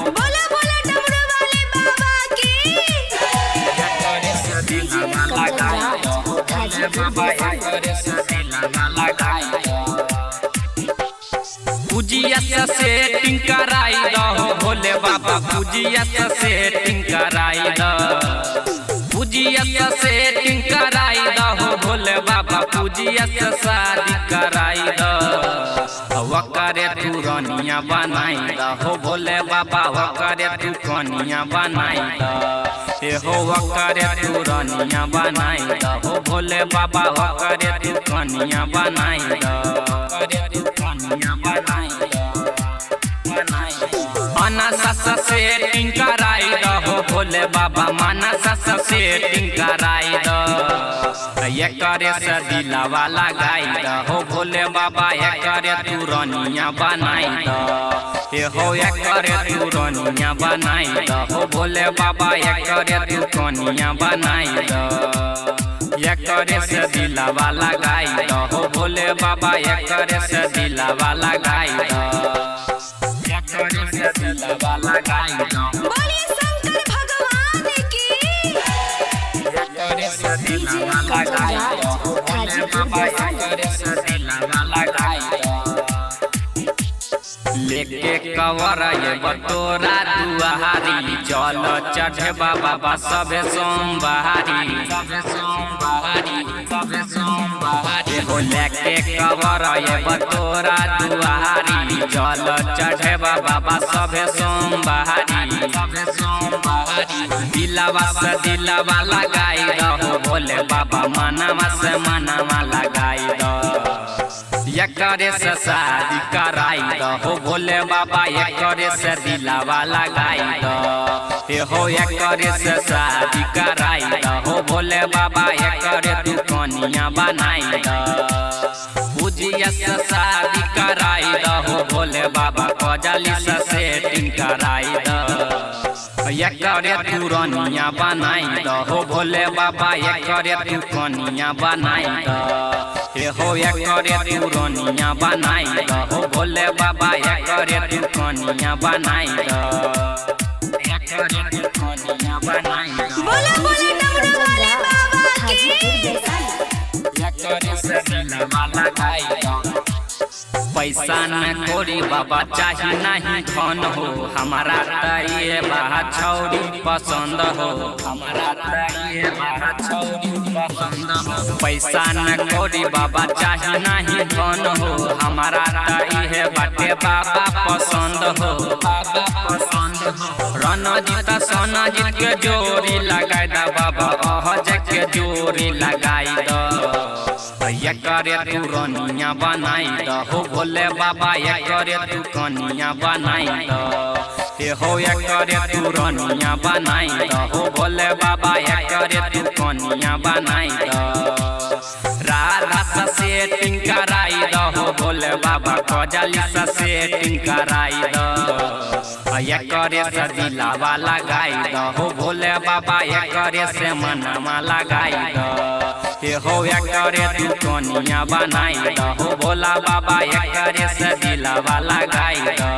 बोला बोला डमरू वाले बाबा की। पूजिया से सेटिंग कराई दो भोले बाबा, पूजिया से सेटिंग कराई दो, पूजिया से सेटिंग कराई दो भोले बाबा, पूजिया से शादी कराई दो। वकरे तू रनिया बनाई दो भोले बाबा, वकरे तू कनिया बनाई दो। हो वकरे तू रनिया बनाई दो भोले बाबा, वकरे तू कनिया बनाई दो। मानसा से सेटिंग कराई दो भोले बाबा, मानसा से सेटिंग कराई दो। ये करे से दिलावा लगाई दो भोले बाबा, ये करे तू रनिया बनाई दो। हो ये करे तू रनिया बनाई दो भोले बाबा, ये करे तू कनिया बनाई दो। ये करे से दिलावा लगाई दो भोले बाबा, ये करे से दिलावा लगाई दो। बोलिए शंकर भगवान की। लेके कवर ये बटोरा दुआरी, चल चढ़े बाबा सबे सोमवारी। हो लेके कवर ये बटोरा दुआरी, चल चढ़े बाबा सबे सोमवारी। दिलावा से दिलावा लगाई दो भोले बाबा, मनवा से मनवा लगाई दो। ये करे से शादी कराई दो भोले बाबा, ये करे से दिलावा लगाई दो। हो ये करे से शादी कराई दो भोले बाबा, ये करे तू कनिया बनाई दो। पूजिया से शादी कराई दो भोले बाबा, कजली से सेटिंग कराई दो। ये करे तू रनिया बनाई दो भोले बाबा, ये करे तू कनिया बनाई दो। हो ये करे तू रनिया बनाई दो भोले बाबा, ये करे तू कनिया बनाई दो। बोला बोला डमरू वाले बाबा की। पैसा न कोरी बाबा चाही नहीं धन हो, हमारा ये बाहा छौरी पसंद हो, हमारा ये बाहा छौरी पसंद हो। पैसा न कोरी बाबा चाही नहीं धन हो, हमारा ये बाटे बाबा पसंद हो, बाबा पसंद हो। रणजीत सोनाजीत के जोड़ी लगाई दो बाबा, अहज के जोड़ी लगाई दो। ये करे तू रनिया बनाई दो भोले बाबा, ये करे तू कनिया बनाई दो। हो ये करे तू रनिया बनाई दो भोले बाबा, ये करे तू कनिया बनाई दो। राधा से सेटिंग कराई दो भोले बाबा, कजली से सेटिंग कराई दो। ये करे से दिलावा लगाई दो भोले बाबा, ये करे से मनवा लगाई दो। हो ये करे तू कनिया बनाई दो भोला बाबा, ये करे से दिलावा लगाई दो।